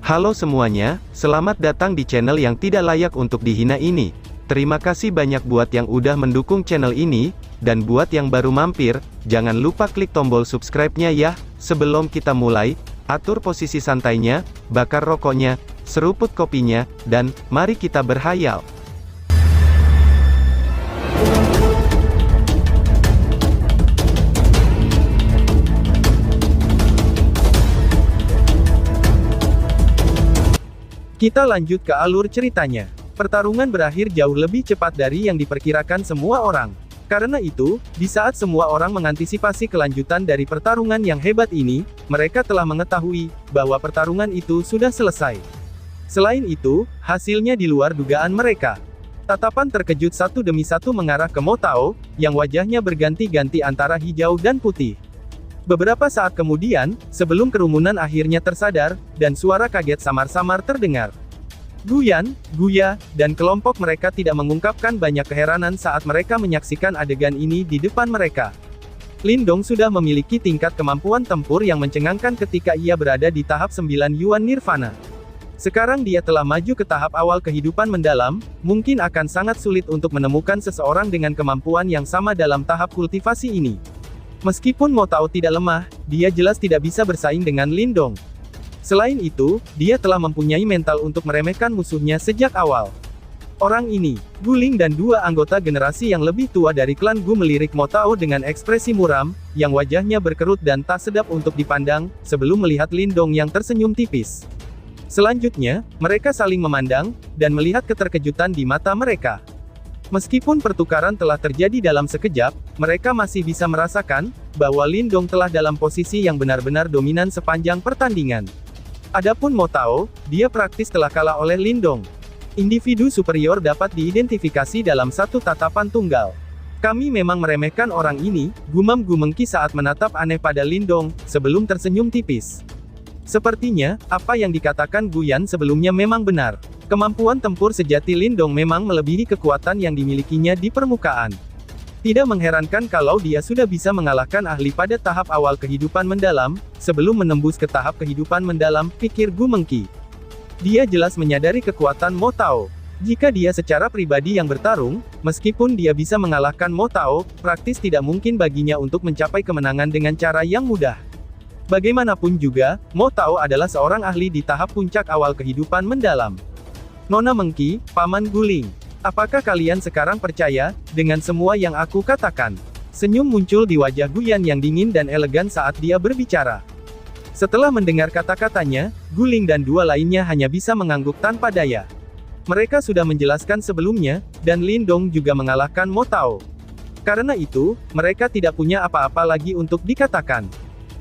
Halo semuanya, selamat datang di channel yang tidak layak untuk dihina ini. Terima kasih banyak buat yang udah mendukung channel ini, dan buat yang baru mampir, jangan lupa klik tombol subscribe-nya ya. Sebelum kita mulai, atur posisi santainya, bakar rokoknya, seruput kopinya, dan mari kita berhayal. Kita lanjut ke alur ceritanya. Pertarungan berakhir jauh lebih cepat dari yang diperkirakan semua orang. Karena itu, di saat semua orang mengantisipasi kelanjutan dari pertarungan yang hebat ini, mereka telah mengetahui bahwa pertarungan itu sudah selesai. Selain itu, hasilnya di luar dugaan mereka. Tatapan terkejut satu demi satu mengarah ke Mo Tao, yang wajahnya berganti-ganti antara hijau dan putih. Beberapa saat kemudian, sebelum kerumunan akhirnya tersadar, dan suara kaget samar-samar terdengar. Guyan, Guya, dan kelompok mereka tidak mengungkapkan banyak keheranan saat mereka menyaksikan adegan ini di depan mereka. Lindong sudah memiliki tingkat kemampuan tempur yang mencengangkan ketika ia berada di tahap 9 Yuan Nirvana. Sekarang dia telah maju ke tahap awal kehidupan mendalam, mungkin akan sangat sulit untuk menemukan seseorang dengan kemampuan yang sama dalam tahap kultivasi ini. Meskipun Mo Tao tidak lemah, dia jelas tidak bisa bersaing dengan Lindong. Selain itu, dia telah mempunyai mental untuk meremehkan musuhnya sejak awal. Orang ini, Guling dan dua anggota generasi yang lebih tua dari klan Gu melirik Mo Tao dengan ekspresi muram, yang wajahnya berkerut dan tak sedap untuk dipandang, sebelum melihat Lindong yang tersenyum tipis. Selanjutnya, mereka saling memandang, dan melihat keterkejutan di mata mereka. Meskipun pertukaran telah terjadi dalam sekejap, mereka masih bisa merasakan bahwa Lindong telah dalam posisi yang benar-benar dominan sepanjang pertandingan. Adapun Mo Tao, dia praktis telah kalah oleh Lindong. Individu superior dapat diidentifikasi dalam satu tatapan tunggal. Kami memang meremehkan orang ini, gumam Gu Mengki saat menatap aneh pada Lindong, sebelum tersenyum tipis. Sepertinya, apa yang dikatakan Guyan sebelumnya memang benar. Kemampuan tempur sejati Lindong memang melebihi kekuatan yang dimilikinya di permukaan. Tidak mengherankan kalau dia sudah bisa mengalahkan ahli pada tahap awal kehidupan mendalam, sebelum menembus ke tahap kehidupan mendalam, pikir Gu Mengki. Dia jelas menyadari kekuatan Mo Tao. Jika dia secara pribadi yang bertarung, meskipun dia bisa mengalahkan Mo Tao, praktis tidak mungkin baginya untuk mencapai kemenangan dengan cara yang mudah. Bagaimanapun juga, Mo Tao adalah seorang ahli di tahap puncak awal kehidupan mendalam. Nona Mengki, Paman Guling. Apakah kalian sekarang percaya dengan semua yang aku katakan? Senyum muncul di wajah Guyan yang dingin dan elegan saat dia berbicara. Setelah mendengar kata-katanya, Guling dan dua lainnya hanya bisa mengangguk tanpa daya. Mereka sudah menjelaskan sebelumnya, dan Lindong juga mengalahkan Mo Tao. Karena itu, mereka tidak punya apa-apa lagi untuk dikatakan.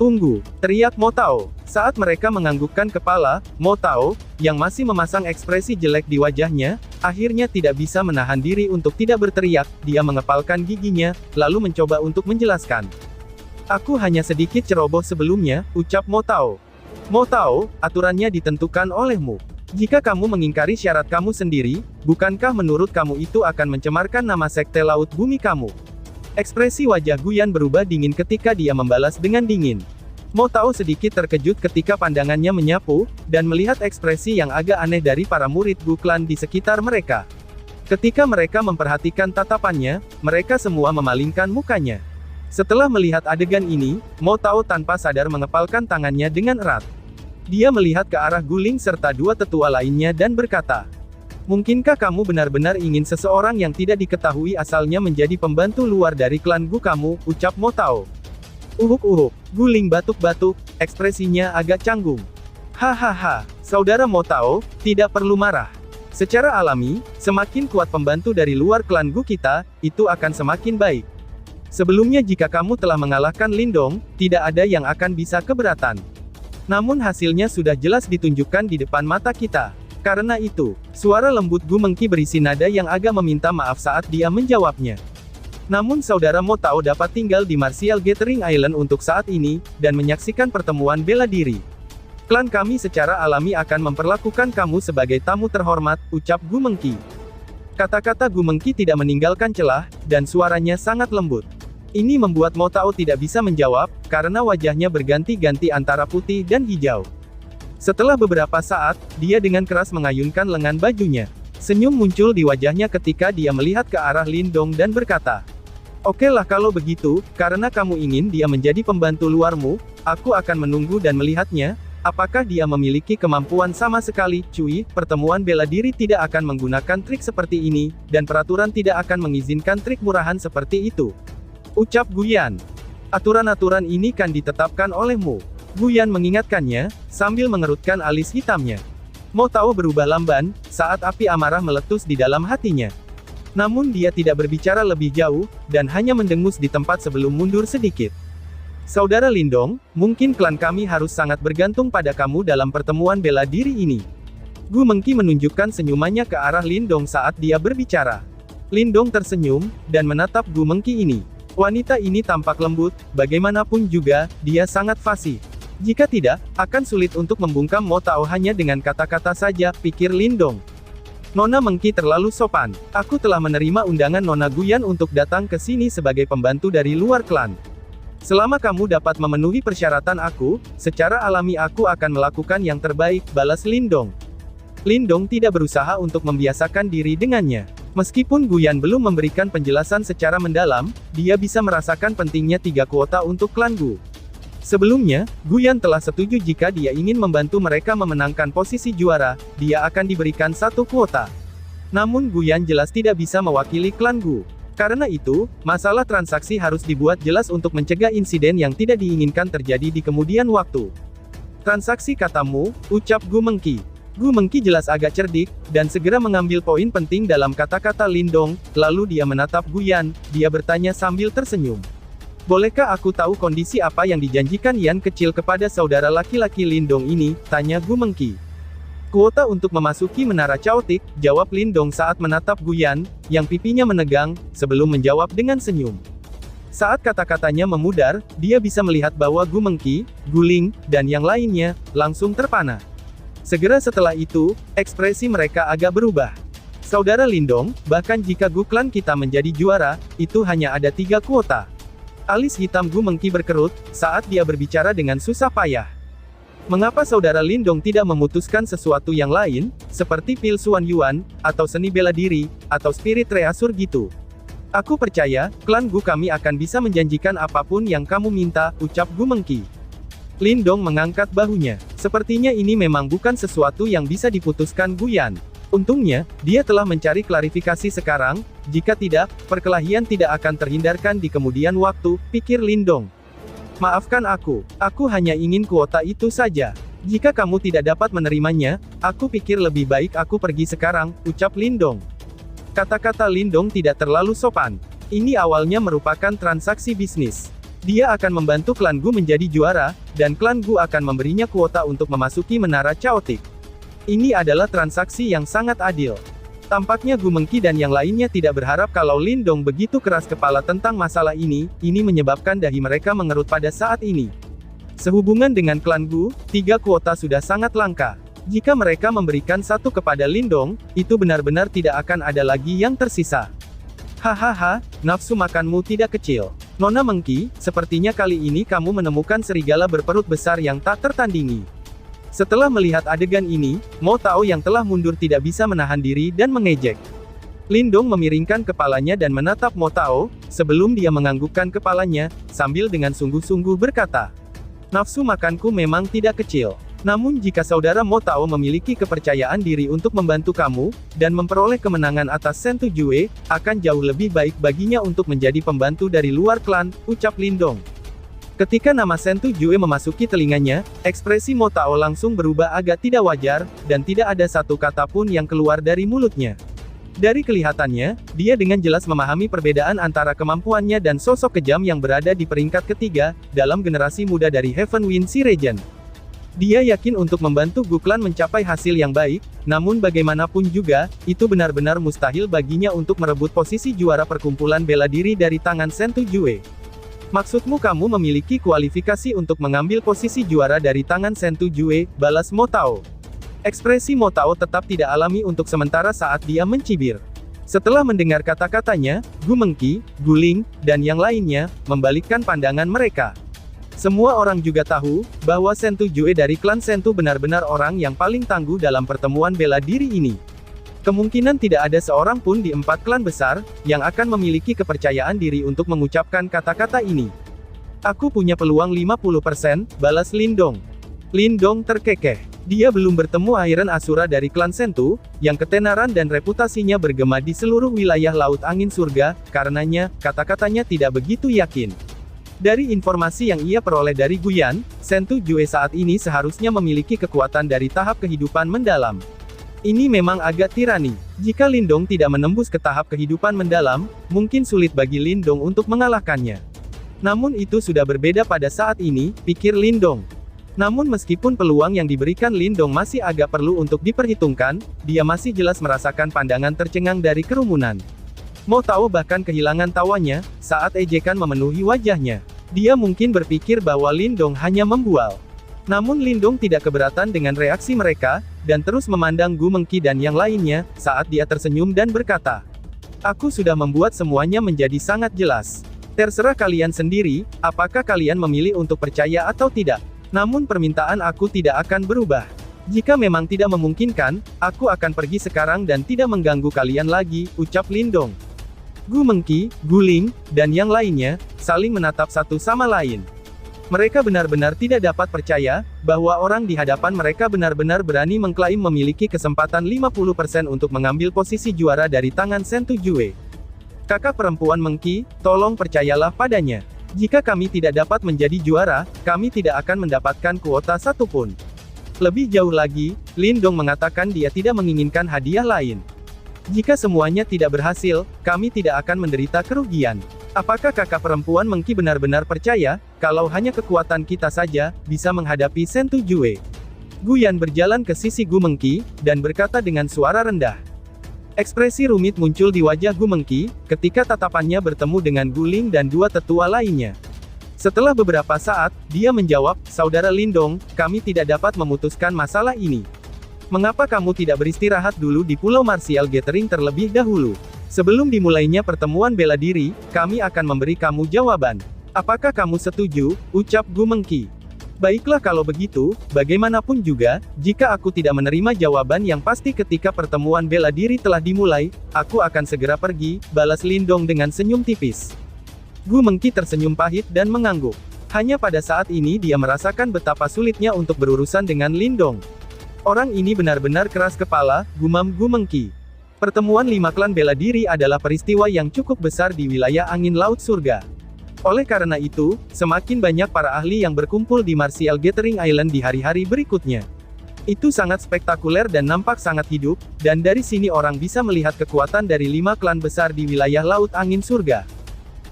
Tunggu, teriak Mo Tao. Saat mereka menganggukkan kepala, Mo Tao, yang masih memasang ekspresi jelek di wajahnya, akhirnya tidak bisa menahan diri untuk tidak berteriak, dia mengepalkan giginya, lalu mencoba untuk menjelaskan. Aku hanya sedikit ceroboh sebelumnya, ucap Mo Tao. Mo Tao, aturannya ditentukan olehmu. Jika kamu mengingkari syarat kamu sendiri, bukankah menurut kamu itu akan mencemarkan nama sekte laut bumi kamu? Ekspresi wajah Guyan berubah dingin ketika dia membalas dengan dingin. Mo Tao sedikit terkejut ketika pandangannya menyapu, dan melihat ekspresi yang agak aneh dari para murid Gu Clan di sekitar mereka. Ketika mereka memperhatikan tatapannya, mereka semua memalingkan mukanya. Setelah melihat adegan ini, Mo Tao tanpa sadar mengepalkan tangannya dengan erat. Dia melihat ke arah Guling serta dua tetua lainnya dan berkata, "Mungkinkah kamu benar-benar ingin seseorang yang tidak diketahui asalnya menjadi pembantu luar dari klan Gu kamu?" ucap Mo Tao. Uhuk-uhuk, Guling batuk-batuk, ekspresinya agak canggung. Hahaha, saudara Mo Tao, tidak perlu marah. Secara alami, semakin kuat pembantu dari luar klan Gu kita, itu akan semakin baik. Sebelumnya jika kamu telah mengalahkan Lindong, tidak ada yang akan bisa keberatan. Namun hasilnya sudah jelas ditunjukkan di depan mata kita. Karena itu, suara lembut Gu Mengki berisi nada yang agak meminta maaf saat dia menjawabnya. Namun saudara Mo Tao dapat tinggal di Martial Gathering Island untuk saat ini, dan menyaksikan pertemuan bela diri. Klan kami secara alami akan memperlakukan kamu sebagai tamu terhormat, ucap Gu Mengki. Kata-kata Gu Mengki tidak meninggalkan celah, dan suaranya sangat lembut. Ini membuat Mo Tao tidak bisa menjawab, karena wajahnya berganti-ganti antara putih dan hijau. Setelah beberapa saat, dia dengan keras mengayunkan lengan bajunya. Senyum muncul di wajahnya ketika dia melihat ke arah Lindong dan berkata, "Oke lah kalau begitu, karena kamu ingin dia menjadi pembantu luarmu, aku akan menunggu dan melihatnya, apakah dia memiliki kemampuan sama sekali." Cui, pertemuan bela diri tidak akan menggunakan trik seperti ini, dan peraturan tidak akan mengizinkan trik murahan seperti itu. Ucap Guyan. Aturan-aturan ini kan ditetapkan olehmu. Guyan mengingatkannya, sambil mengerutkan alis hitamnya. Mo Tao berubah lamban, saat api amarah meletus di dalam hatinya. Namun dia tidak berbicara lebih jauh, dan hanya mendengus di tempat sebelum mundur sedikit. "Saudara Lindong, mungkin klan kami harus sangat bergantung pada kamu dalam pertemuan bela diri ini." Gu Mengki menunjukkan senyumannya ke arah Lindong saat dia berbicara. Lindong tersenyum, dan menatap Gu Mengki ini. Wanita ini tampak lembut, bagaimanapun juga, dia sangat fasih. Jika tidak, akan sulit untuk membungkam Mo Tao hanya dengan kata-kata saja, pikir Lindong. Nona Mengki terlalu sopan. Aku telah menerima undangan Nona Guyan untuk datang ke sini sebagai pembantu dari luar klan. Selama kamu dapat memenuhi persyaratan aku, secara alami aku akan melakukan yang terbaik, balas Lindong. Lindong tidak berusaha untuk membiasakan diri dengannya. Meskipun Guyan belum memberikan penjelasan secara mendalam, dia bisa merasakan pentingnya 3 kuota untuk klan Gu. Sebelumnya, Guyan telah setuju jika dia ingin membantu mereka memenangkan posisi juara, dia akan diberikan 1 kuota. Namun Guyan jelas tidak bisa mewakili klan Gu. Karena itu, masalah transaksi harus dibuat jelas untuk mencegah insiden yang tidak diinginkan terjadi di kemudian waktu. "Transaksi katamu," ucap Gu Mengki. Gu Mengki jelas agak cerdik, dan segera mengambil poin penting dalam kata-kata Lindong, lalu dia menatap Guyan, dia bertanya sambil tersenyum. "Bolehkah aku tahu kondisi apa yang dijanjikan Yan kecil kepada saudara laki-laki Lindong ini?" tanya Gu Mengki. "Kuota untuk memasuki menara Chaotic," jawab Lindong saat menatap Guyan, yang pipinya menegang, sebelum menjawab dengan senyum. Saat kata-katanya memudar, dia bisa melihat bahwa Gu Mengki, Gu Ling, dan yang lainnya, langsung terpana. Segera setelah itu, ekspresi mereka agak berubah. "Saudara Lindong, bahkan jika Gu klan kita menjadi juara, itu hanya ada 3 kuota." Alis hitam Gu Mengki berkerut, saat dia berbicara dengan susah payah. "Mengapa saudara Lindong tidak memutuskan sesuatu yang lain, seperti pil Suan Yuan, atau seni bela diri, atau spirit reasur gitu? Aku percaya, klan Gu kami akan bisa menjanjikan apapun yang kamu minta," ucap Gu Mengki. Lindong mengangkat bahunya. Sepertinya ini memang bukan sesuatu yang bisa diputuskan Guyan. Untungnya, dia telah mencari klarifikasi sekarang, jika tidak, perkelahian tidak akan terhindarkan di kemudian waktu, pikir Lindong. "Maafkan aku hanya ingin kuota itu saja. Jika kamu tidak dapat menerimanya, aku pikir lebih baik aku pergi sekarang," ucap Lindong. Kata-kata Lindong tidak terlalu sopan. Ini awalnya merupakan transaksi bisnis. Dia akan membantu klan Gu menjadi juara, dan klan Gu akan memberinya kuota untuk memasuki menara Chaotic. Ini adalah transaksi yang sangat adil. Tampaknya Gu Mengki dan yang lainnya tidak berharap kalau Lindong begitu keras kepala tentang masalah ini menyebabkan dahi mereka mengerut pada saat ini. Sehubungan dengan klan Gu, 3 kuota sudah sangat langka. Jika mereka memberikan 1 kepada Lindong, itu benar-benar tidak akan ada lagi yang tersisa. "Hahaha, nafsu makanmu tidak kecil. Nona Mengki, sepertinya kali ini kamu menemukan serigala berperut besar yang tak tertandingi." Setelah melihat adegan ini, Mo Tao yang telah mundur tidak bisa menahan diri dan mengejek. Lindong memiringkan kepalanya dan menatap Mo Tao, sebelum dia menganggukkan kepalanya, sambil dengan sungguh-sungguh berkata, "Nafsu makanku memang tidak kecil. Namun jika saudara Mo Tao memiliki kepercayaan diri untuk membantu kamu, dan memperoleh kemenangan atas Sentu Jue, akan jauh lebih baik baginya untuk menjadi pembantu dari luar klan," ucap Lindong. Ketika nama Sentu Jue memasuki telinganya, ekspresi Mo Tao langsung berubah agak tidak wajar, dan tidak ada satu kata pun yang keluar dari mulutnya. Dari kelihatannya, dia dengan jelas memahami perbedaan antara kemampuannya dan sosok kejam yang berada di peringkat ketiga, dalam generasi muda dari Heaven Wind Sea Region. Dia yakin untuk membantu Gu Clan mencapai hasil yang baik, namun bagaimanapun juga, itu benar-benar mustahil baginya untuk merebut posisi juara perkumpulan bela diri dari tangan Sentu Jue. "Maksudmu kamu memiliki kualifikasi untuk mengambil posisi juara dari tangan Sentu Jue," balas Mo Tao. Ekspresi Mo Tao tetap tidak alami untuk sementara saat dia mencibir. Setelah mendengar kata-katanya, Gu Mengki, Gu Ling, dan yang lainnya, membalikkan pandangan mereka. Semua orang juga tahu, bahwa Sentu Jue dari klan Sentu benar-benar orang yang paling tangguh dalam pertemuan bela diri ini. Kemungkinan tidak ada seorang pun di 4 klan besar, yang akan memiliki kepercayaan diri untuk mengucapkan kata-kata ini. Aku punya peluang 50%, balas Lindong. Lindong terkekeh. Dia belum bertemu Iron Asura dari klan Sentu, yang ketenaran dan reputasinya bergema di seluruh wilayah Laut Angin Surga, karenanya, kata-katanya tidak begitu yakin. Dari informasi yang ia peroleh dari Guyan, Sentu Jue saat ini seharusnya memiliki kekuatan dari tahap kehidupan mendalam. Ini memang agak tirani. Jika Lindong tidak menembus ke tahap kehidupan mendalam, mungkin sulit bagi Lindong untuk mengalahkannya. Namun itu sudah berbeda pada saat ini, pikir Lindong. Namun meskipun peluang yang diberikan Lindong masih agak perlu untuk diperhitungkan, dia masih jelas merasakan pandangan tercengang dari kerumunan. Mo Tao bahkan kehilangan tawanya, saat ejekan memenuhi wajahnya. Dia mungkin berpikir bahwa Lindong hanya membual. Namun Lindong tidak keberatan dengan reaksi mereka, dan terus memandang Gu Mengqi dan yang lainnya, saat dia tersenyum dan berkata, "Aku sudah membuat semuanya menjadi sangat jelas. Terserah kalian sendiri, apakah kalian memilih untuk percaya atau tidak. Namun permintaan aku tidak akan berubah. Jika memang tidak memungkinkan, aku akan pergi sekarang dan tidak mengganggu kalian lagi," ucap Lindong. Gu Mengqi, Gu Ling, dan yang lainnya, saling menatap satu sama lain. Mereka benar-benar tidak dapat percaya, bahwa orang di hadapan mereka benar-benar berani mengklaim memiliki kesempatan 50% untuk mengambil posisi juara dari tangan Sentu Jue. "Kakak perempuan Mengqi, tolong percayalah padanya. Jika kami tidak dapat menjadi juara, kami tidak akan mendapatkan kuota satupun." Lebih jauh lagi, Lindong mengatakan dia tidak menginginkan hadiah lain. "Jika semuanya tidak berhasil, kami tidak akan menderita kerugian. Apakah kakak perempuan Mengqi benar-benar percaya, kalau hanya kekuatan kita saja, bisa menghadapi Sentu Jue?" Guyan berjalan ke sisi Gu Mengqi, dan berkata dengan suara rendah. Ekspresi rumit muncul di wajah Gu Mengqi, ketika tatapannya bertemu dengan Gu Ling dan dua tetua lainnya. Setelah beberapa saat, dia menjawab, "Saudara Lindong, kami tidak dapat memutuskan masalah ini. Mengapa kamu tidak beristirahat dulu di Pulau Martial Gathering terlebih dahulu? Sebelum dimulainya pertemuan bela diri, kami akan memberi kamu jawaban. Apakah kamu setuju?" ucap Gu Mengqi. "Baiklah kalau begitu, bagaimanapun juga, jika aku tidak menerima jawaban yang pasti ketika pertemuan bela diri telah dimulai, aku akan segera pergi," balas Lindong dengan senyum tipis. Gu Mengqi tersenyum pahit dan mengangguk. Hanya pada saat ini dia merasakan betapa sulitnya untuk berurusan dengan Lindong. Orang ini benar-benar keras kepala, gumam Gu Mengqi. Pertemuan 5 klan bela diri adalah peristiwa yang cukup besar di wilayah angin laut surga. Oleh karena itu, semakin banyak para ahli yang berkumpul di Martial Gathering Island di hari-hari berikutnya. Itu sangat spektakuler dan nampak sangat hidup, dan dari sini orang bisa melihat kekuatan dari 5 klan besar di wilayah laut angin surga.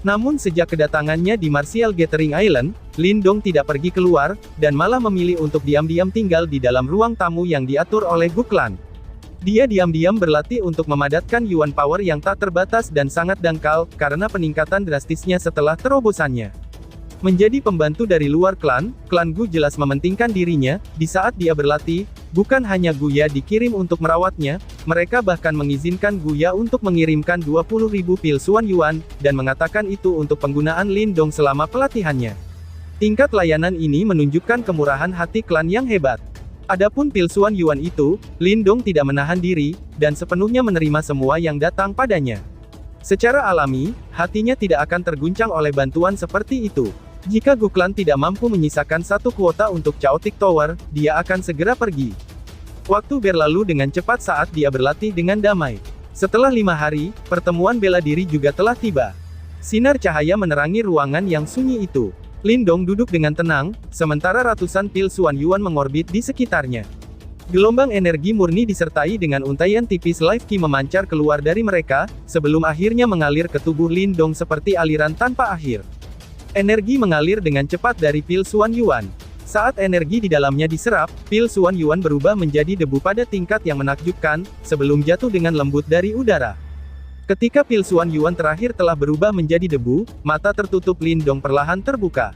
Namun sejak kedatangannya di Martial Gathering Island, Lindong tidak pergi keluar, dan malah memilih untuk diam-diam tinggal di dalam ruang tamu yang diatur oleh Gu Clan. Dia diam-diam berlatih untuk memadatkan Yuan Power yang tak terbatas dan sangat dangkal, karena peningkatan drastisnya setelah terobosannya. Menjadi pembantu dari luar klan Gu jelas mementingkan dirinya, di saat dia berlatih, bukan hanya Guya dikirim untuk merawatnya, mereka bahkan mengizinkan Guya untuk mengirimkan 20.000 pil Suan Yuan, dan mengatakan itu untuk penggunaan Lindong selama pelatihannya. Tingkat layanan ini menunjukkan kemurahan hati klan yang hebat. Adapun pil Suan Yuan itu, Lindong tidak menahan diri, dan sepenuhnya menerima semua yang datang padanya. Secara alami, hatinya tidak akan terguncang oleh bantuan seperti itu. Jika Gu Clan tidak mampu menyisakan satu kuota untuk Chaotic Tower, dia akan segera pergi. Waktu berlalu dengan cepat saat dia berlatih dengan damai. Setelah 5 hari, pertemuan bela diri juga telah tiba. Sinar cahaya menerangi ruangan yang sunyi itu. Lindong duduk dengan tenang, sementara ratusan pil Suan Yuan mengorbit di sekitarnya. Gelombang energi murni disertai dengan untaian tipis life ki memancar keluar dari mereka, sebelum akhirnya mengalir ke tubuh Lindong seperti aliran tanpa akhir. Energi mengalir dengan cepat dari pil Suan Yuan. Saat energi di dalamnya diserap, pil Suan Yuan berubah menjadi debu pada tingkat yang menakjubkan, sebelum jatuh dengan lembut dari udara. Ketika pil Suan Yuan terakhir telah berubah menjadi debu, mata tertutup Lindong perlahan terbuka.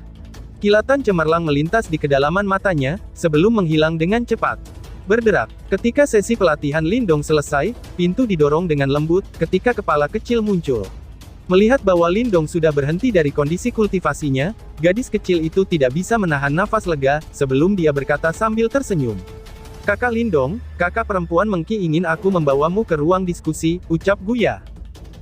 Kilatan cemerlang melintas di kedalaman matanya, sebelum menghilang dengan cepat. Berderak. Ketika sesi pelatihan Lindong selesai, pintu didorong dengan lembut, ketika kepala kecil muncul. Melihat bahwa Lindong sudah berhenti dari kondisi kultivasinya, gadis kecil itu tidak bisa menahan nafas lega, sebelum dia berkata sambil tersenyum. Kakak Lindong, kakak perempuan Mengki ingin aku membawamu ke ruang diskusi, ucap Guya.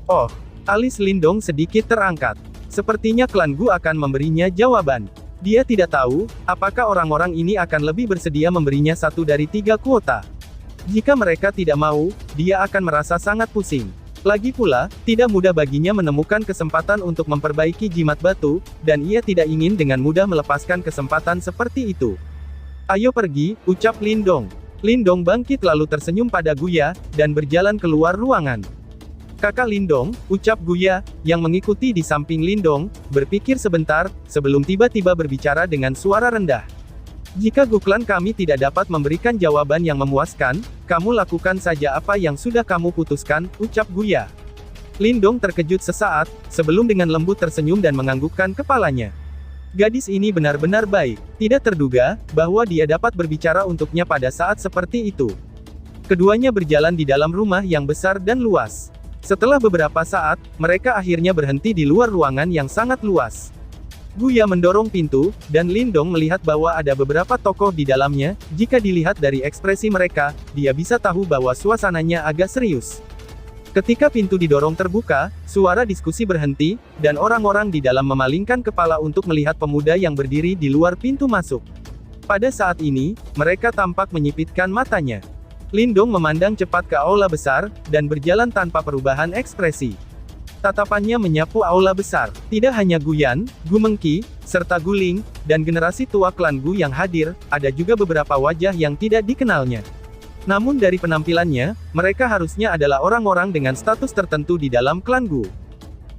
Oh, alis Lindong sedikit terangkat. Sepertinya klan Gu akan memberinya jawaban. Dia tidak tahu, apakah orang-orang ini akan lebih bersedia memberinya 1 dari 3 kuota. Jika mereka tidak mau, dia akan merasa sangat pusing. Lagi pula, tidak mudah baginya menemukan kesempatan untuk memperbaiki jimat batu, dan ia tidak ingin dengan mudah melepaskan kesempatan seperti itu. Ayo pergi, ucap Lindong. Lindong bangkit lalu tersenyum pada Guya, dan berjalan keluar ruangan. Kakak Lindong, ucap Guya, yang mengikuti di samping Lindong, berpikir sebentar, sebelum tiba-tiba berbicara dengan suara rendah. Jika Guklan kami tidak dapat memberikan jawaban yang memuaskan, kamu lakukan saja apa yang sudah kamu putuskan, ucap Guya. Lindong terkejut sesaat, sebelum dengan lembut tersenyum dan menganggukkan kepalanya. Gadis ini benar-benar baik. Tidak terduga, bahwa dia dapat berbicara untuknya pada saat seperti itu. Keduanya berjalan di dalam rumah yang besar dan luas. Setelah beberapa saat, mereka akhirnya berhenti di luar ruangan yang sangat luas. Guya mendorong pintu, dan Lindong melihat bahwa ada beberapa tokoh di dalamnya. Jika dilihat dari ekspresi mereka, dia bisa tahu bahwa suasananya agak serius. Ketika pintu didorong terbuka, suara diskusi berhenti, dan orang-orang di dalam memalingkan kepala untuk melihat pemuda yang berdiri di luar pintu masuk. Pada saat ini, mereka tampak menyipitkan matanya. Lindong memandang cepat ke aula besar, dan berjalan tanpa perubahan ekspresi. Tatapannya menyapu aula besar. Tidak hanya Guyan, Gu Mengki, serta Guling, dan generasi tua klan Gu yang hadir, ada juga beberapa wajah yang tidak dikenalnya. Namun dari penampilannya, mereka harusnya adalah orang-orang dengan status tertentu di dalam klan Gu.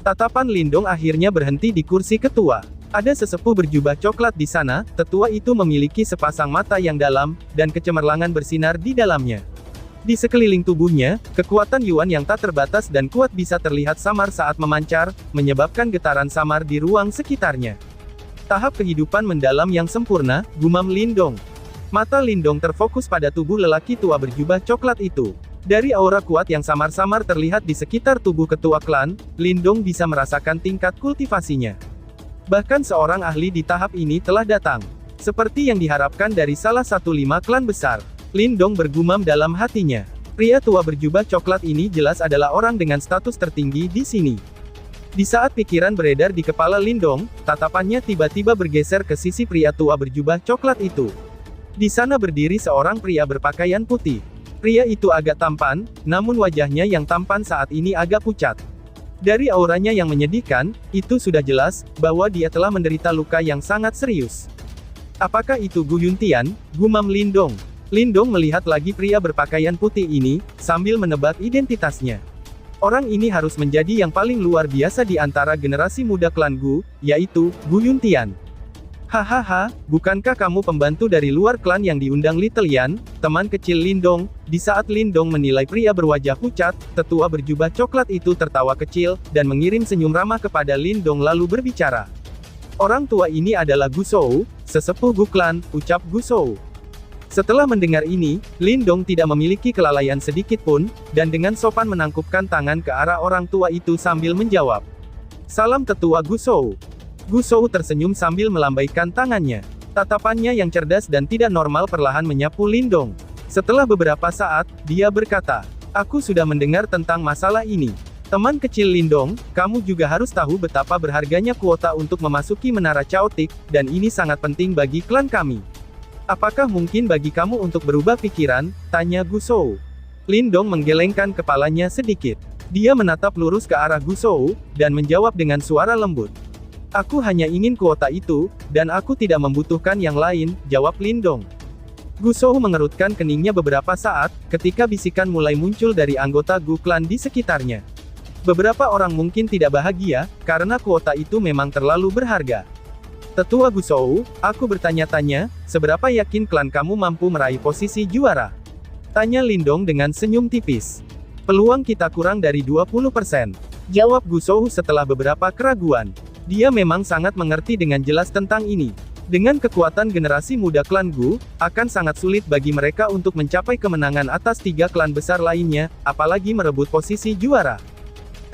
Tatapan Lindong akhirnya berhenti di kursi ketua. Ada sesepuh berjubah coklat di sana, tetua itu memiliki sepasang mata yang dalam, dan kecemerlangan bersinar di dalamnya. Di sekeliling tubuhnya, kekuatan Yuan yang tak terbatas dan kuat bisa terlihat samar saat memancar, menyebabkan getaran samar di ruang sekitarnya. Tahap kehidupan mendalam yang sempurna, gumam Lindong. Mata Lindong terfokus pada tubuh lelaki tua berjubah coklat itu. Dari aura kuat yang samar-samar terlihat di sekitar tubuh ketua klan, Lindong bisa merasakan tingkat kultivasinya. Bahkan seorang ahli di tahap ini telah datang. Seperti yang diharapkan dari salah satu 5 klan besar. Lindong bergumam dalam hatinya. Pria tua berjubah coklat ini jelas adalah orang dengan status tertinggi di sini. Di saat pikiran beredar di kepala Lindong, tatapannya tiba-tiba bergeser ke sisi pria tua berjubah coklat itu. Di sana berdiri seorang pria berpakaian putih. Pria itu agak tampan, namun wajahnya yang tampan saat ini agak pucat. Dari auranya yang menyedihkan, itu sudah jelas, bahwa dia telah menderita luka yang sangat serius. Apakah itu Gu Yuntian? Gumam Lindong. Lindong melihat lagi pria berpakaian putih ini, sambil menebak identitasnya. Orang ini harus menjadi yang paling luar biasa di antara generasi muda klan Gu, yaitu Gu Yuntian. Hahaha, bukankah kamu pembantu dari luar klan yang diundang Little Yan, teman kecil Lindong? Di saat Lindong menilai pria berwajah pucat, tetua berjubah coklat itu tertawa kecil, dan mengirim senyum ramah kepada Lindong lalu berbicara. Orang tua ini adalah Gu Shou, sesepuh Gu klan, ucap Gu Shou. Setelah mendengar ini, Lindong tidak memiliki kelalaian sedikit pun, dan dengan sopan menangkupkan tangan ke arah orang tua itu sambil menjawab. Salam tetua Gu Shou. Gu Shou tersenyum sambil melambaikan tangannya. Tatapannya yang cerdas dan tidak normal perlahan menyapu Lindong. Setelah beberapa saat, dia berkata, aku sudah mendengar tentang masalah ini. Teman kecil Lindong, kamu juga harus tahu betapa berharganya kuota untuk memasuki Menara Chaotic, dan ini sangat penting bagi klan kami. Apakah mungkin bagi kamu untuk berubah pikiran? Tanya Gu Shou. Lindong menggelengkan kepalanya sedikit. Dia menatap lurus ke arah Gu Shou, dan menjawab dengan suara lembut. Aku hanya ingin kuota itu, dan aku tidak membutuhkan yang lain, jawab Lindong. Gu Shou mengerutkan keningnya beberapa saat, ketika bisikan mulai muncul dari anggota Gu klan di sekitarnya. Beberapa orang mungkin tidak bahagia, karena kuota itu memang terlalu berharga. Tetua Gu Shou, aku bertanya-tanya, seberapa yakin klan kamu mampu meraih posisi juara? Tanya Lindong dengan senyum tipis. Peluang kita kurang dari 20%. Jawab Gu Shou setelah beberapa keraguan. Dia memang sangat mengerti dengan jelas tentang ini. Dengan kekuatan generasi muda klan Gu, akan sangat sulit bagi mereka untuk mencapai kemenangan atas 3 klan besar lainnya, apalagi merebut posisi juara.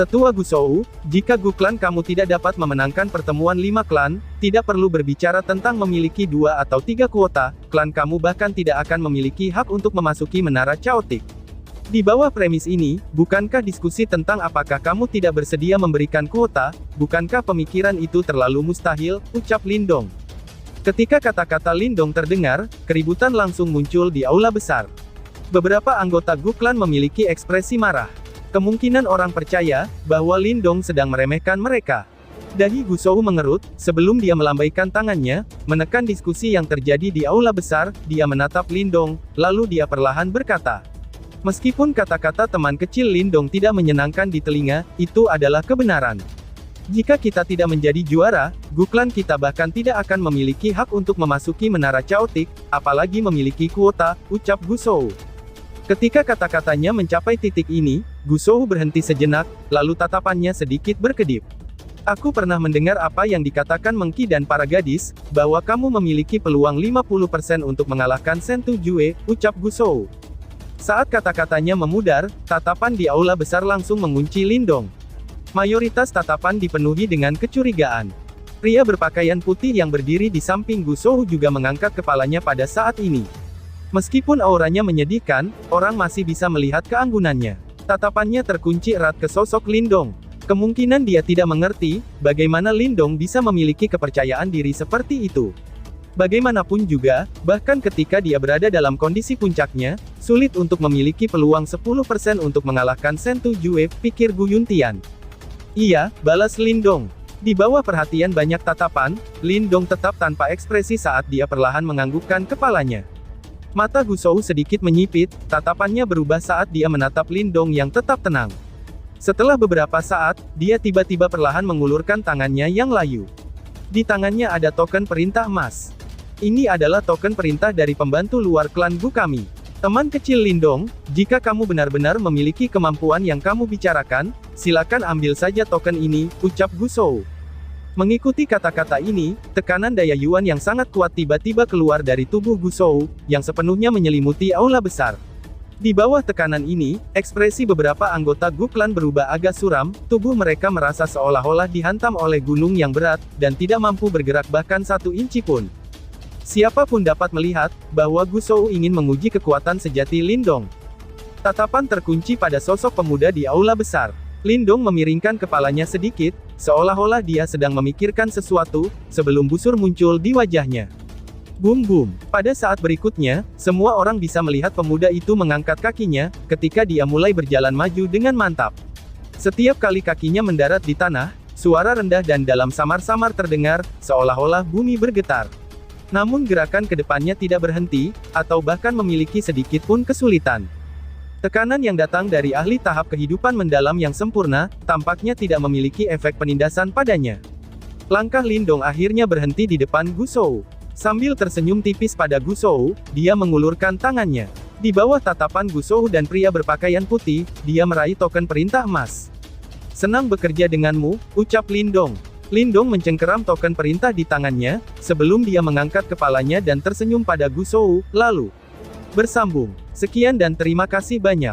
Tetua Gusou, jika Gu Clan kamu tidak dapat memenangkan pertemuan 5 klan, tidak perlu berbicara tentang memiliki 2 atau 3 kuota, klan kamu bahkan tidak akan memiliki hak untuk memasuki menara Chaotic. Di bawah premis ini, bukankah diskusi tentang apakah kamu tidak bersedia memberikan kuota, bukankah pemikiran itu terlalu mustahil, ucap Lindong. Ketika kata-kata Lindong terdengar, keributan langsung muncul di aula besar. Beberapa anggota Gu Clan memiliki ekspresi marah. Kemungkinan orang percaya bahwa Lindong sedang meremehkan mereka. Dahi Gusou mengerut, sebelum dia melambaikan tangannya, menekan diskusi yang terjadi di aula besar, dia menatap Lindong, lalu dia perlahan berkata. Meskipun kata-kata teman kecil Lindong tidak menyenangkan di telinga, itu adalah kebenaran. Jika kita tidak menjadi juara, Gu Clan kita bahkan tidak akan memiliki hak untuk memasuki menara Chaotic, apalagi memiliki kuota, ucap Gusou. Ketika kata-katanya mencapai titik ini, Gusou berhenti sejenak, lalu tatapannya sedikit berkedip. Aku pernah mendengar apa yang dikatakan Mengki dan para gadis, bahwa kamu memiliki peluang 50% untuk mengalahkan Sentu Jue, ucap Gusou. Saat kata-katanya memudar, tatapan di aula besar langsung mengunci Lindong. Mayoritas tatapan dipenuhi dengan kecurigaan. Pria berpakaian putih yang berdiri di samping Gusou juga mengangkat kepalanya pada saat ini. Meskipun auranya menyedihkan, orang masih bisa melihat keanggunannya. Tatapannya terkunci erat ke sosok Lindong. Kemungkinan dia tidak mengerti, bagaimana Lindong bisa memiliki kepercayaan diri seperti itu. Bagaimanapun juga, bahkan ketika dia berada dalam kondisi puncaknya, sulit untuk memiliki peluang 10% untuk mengalahkan Sentu Jue, pikir Gu Yuntian. Iya, balas Lindong. Di bawah perhatian banyak tatapan, Lindong tetap tanpa ekspresi saat dia perlahan menganggukkan kepalanya. Mata Gusou sedikit menyipit, tatapannya berubah saat dia menatap Lindong yang tetap tenang. Setelah beberapa saat, dia tiba-tiba perlahan mengulurkan tangannya yang layu. Di tangannya ada token perintah emas. Ini adalah token perintah dari pembantu luar klan Gu kami. Teman kecil Lindong, jika kamu benar-benar memiliki kemampuan yang kamu bicarakan, silakan ambil saja token ini, ucap Gusou. Mengikuti kata-kata ini, tekanan daya Yuan yang sangat kuat tiba-tiba keluar dari tubuh Gusou, yang sepenuhnya menyelimuti aula besar. Di bawah tekanan ini, ekspresi beberapa anggota Gu Clan berubah agak suram, tubuh mereka merasa seolah-olah dihantam oleh gunung yang berat, dan tidak mampu bergerak bahkan 1 inci pun. Siapapun dapat melihat, bahwa Gusou ingin menguji kekuatan sejati Lindong. Tatapan terkunci pada sosok pemuda di aula besar. Lindong memiringkan kepalanya sedikit, seolah-olah dia sedang memikirkan sesuatu, sebelum busur muncul di wajahnya. Boom. Pada saat berikutnya, semua orang bisa melihat pemuda itu mengangkat kakinya, ketika dia mulai berjalan maju dengan mantap. Setiap kali kakinya mendarat di tanah, suara rendah dan dalam samar-samar terdengar, seolah-olah bumi bergetar. Namun gerakan ke depannya tidak berhenti, atau bahkan memiliki sedikit pun kesulitan. Tekanan yang datang dari ahli tahap kehidupan mendalam yang sempurna, tampaknya tidak memiliki efek penindasan padanya. Langkah Lindong akhirnya berhenti di depan Gusou. Sambil tersenyum tipis pada Gusou, dia mengulurkan tangannya. Di bawah tatapan Gusou dan pria berpakaian putih, dia meraih token perintah emas. Senang bekerja denganmu, ucap Lindong. Lindong mencengkeram token perintah di tangannya, sebelum dia mengangkat kepalanya dan tersenyum pada Gusou, lalu bersambung. Sekian dan terima kasih banyak.